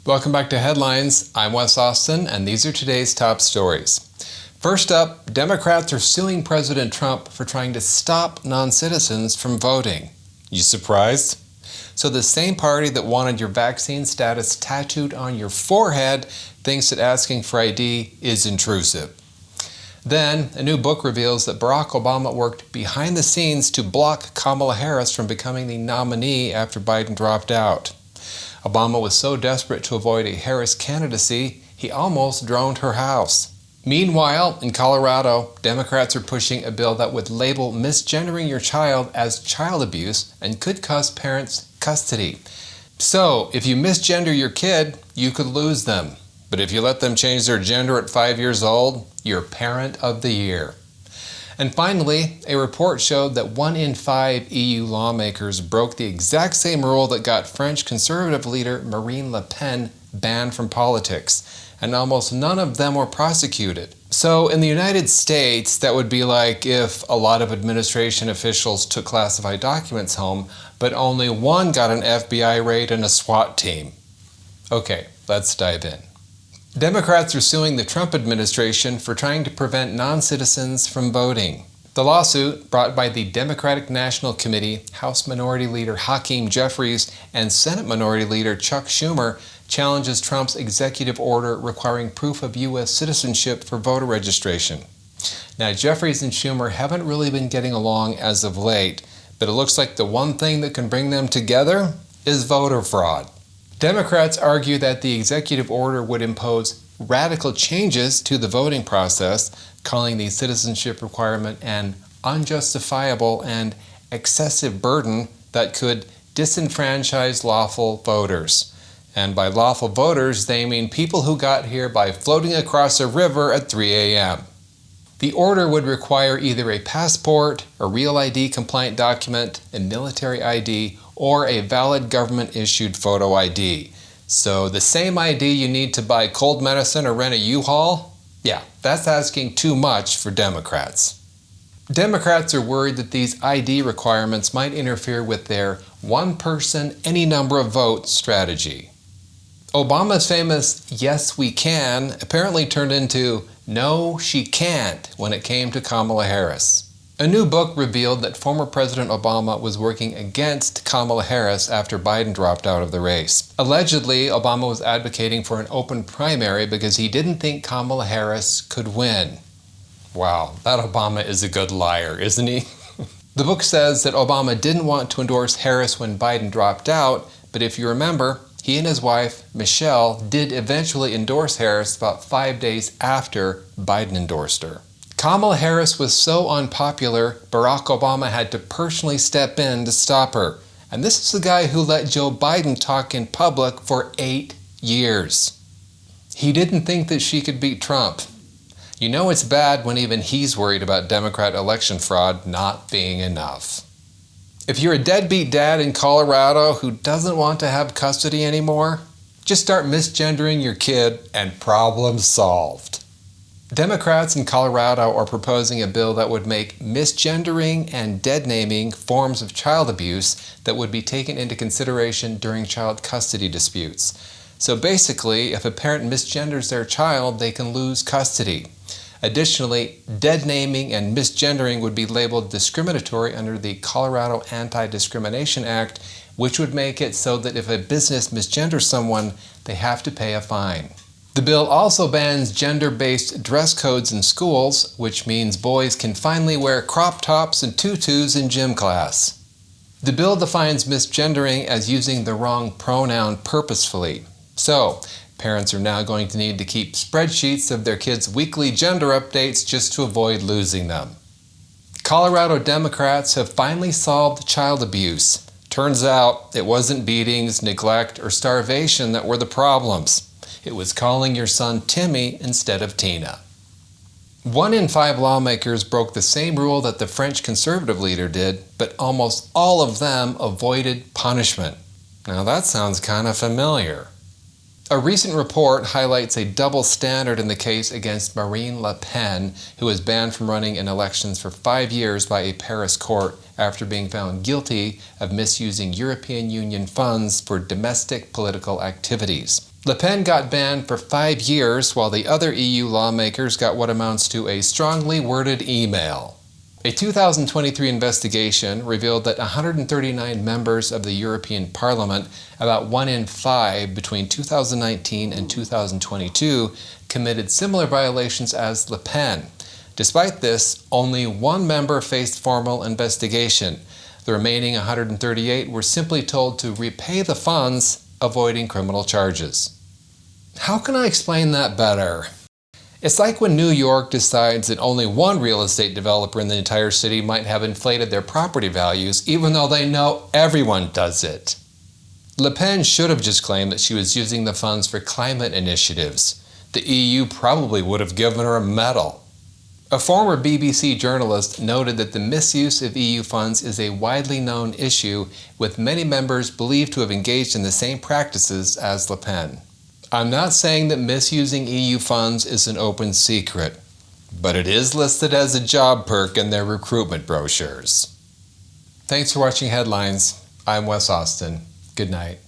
Welcome back to Headlines. I'm Wes Austin, and these are today's top stories. First up, Democrats are suing President Trump for trying to stop non-citizens from voting. You surprised? So the same party that wanted your vaccine status tattooed on your forehead thinks that asking for ID is intrusive. Then, a new book reveals that Barack Obama worked behind the scenes to block Kamala Harris from becoming the nominee after Biden dropped out. Obama was so desperate to avoid a Harris candidacy, he almost droned her house. Meanwhile, in Colorado, Democrats are pushing a bill that would label misgendering your child as child abuse and could cost parents custody. So, if you misgender your kid, you could lose them. But if you let them change their gender at 5 years old, you're Parent of the Year. And finally, a report showed that 1 in 5 EU lawmakers broke the exact same rule that got French conservative leader Marine Le Pen banned from politics, and almost none of them were prosecuted. So in the United States, that would be like if a lot of administration officials took classified documents home, but only one got an FBI raid and a SWAT team. Okay, let's dive in. Democrats are suing the Trump administration for trying to prevent non-citizens from voting. The lawsuit, brought by the Democratic National Committee, House Minority Leader Hakeem Jeffries, and Senate Minority Leader Chuck Schumer, challenges Trump's executive order requiring proof of U.S. citizenship for voter registration. Now, Jeffries and Schumer haven't really been getting along as of late, but it looks like the one thing that can bring them together is voter fraud. Democrats argue that the executive order would impose radical changes to the voting process, calling the citizenship requirement an unjustifiable and excessive burden that could disenfranchise lawful voters. And by lawful voters, they mean people who got here by floating across a river at 3 a.m. The order would require either a passport, a real ID compliant document, a military ID, or a valid government-issued photo ID. So the same ID you need to buy cold medicine or rent a U-Haul? Yeah, that's asking too much for Democrats. Democrats are worried that these ID requirements might interfere with their one person, any number of votes strategy. Obama's famous "yes, we can" apparently turned into "no, she can't" when it came to Kamala Harris. A new book revealed that former President Obama was working against Kamala Harris after Biden dropped out of the race. Allegedly, Obama was advocating for an open primary because he didn't think Kamala Harris could win. Wow, that Obama is a good liar, isn't he? The book says that Obama didn't want to endorse Harris when Biden dropped out, but if you remember, he and his wife, Michelle, did eventually endorse Harris about 5 days after Biden endorsed her. Kamala Harris was so unpopular, Barack Obama had to personally step in to stop her. And this is the guy who let Joe Biden talk in public for 8 years. He didn't think that she could beat Trump. You know it's bad when even he's worried about Democrat election fraud not being enough. If you're a deadbeat dad in Colorado who doesn't want to have custody anymore, just start misgendering your kid and problem solved. Democrats in Colorado are proposing a bill that would make misgendering and dead naming forms of child abuse that would be taken into consideration during child custody disputes. So basically, if a parent misgenders their child, they can lose custody. Additionally, dead naming and misgendering would be labeled discriminatory under the Colorado Anti-Discrimination Act, which would make it so that if a business misgenders someone, they have to pay a fine. The bill also bans gender-based dress codes in schools, which means boys can finally wear crop tops and tutus in gym class. The bill defines misgendering as using the wrong pronoun purposefully. So, parents are now going to need to keep spreadsheets of their kids' weekly gender updates just to avoid losing them. Colorado Democrats have finally solved child abuse. Turns out it wasn't beatings, neglect, or starvation that were the problems. It was calling your son Timmy instead of Tina. 1 in 5 lawmakers broke the same rule that the French conservative leader did, but almost all of them avoided punishment. Now that sounds kind of familiar. A recent report highlights a double standard in the case against Marine Le Pen, who was banned from running in elections for 5 years by a Paris court after being found guilty of misusing European Union funds for domestic political activities. Le Pen got banned for 5 years, while the other EU lawmakers got what amounts to a strongly worded email. A 2023 investigation revealed that 139 members of the European Parliament, about 1 in 5 between 2019 and 2022, committed similar violations as Le Pen. Despite this, only one member faced formal investigation. The remaining 138 were simply told to repay the funds, avoiding criminal charges. How can I explain that better? It's like when New York decides that only one real estate developer in the entire city might have inflated their property values, even though they know everyone does it. Le Pen should have just claimed that she was using the funds for climate initiatives. The EU probably would have given her a medal. A former BBC journalist noted that the misuse of EU funds is a widely known issue, with many members believed to have engaged in the same practices as Le Pen. I'm not saying that misusing EU funds is an open secret, but it is listed as a job perk in their recruitment brochures. Thanks for watching Headlines. I'm Wes Austin. Good night.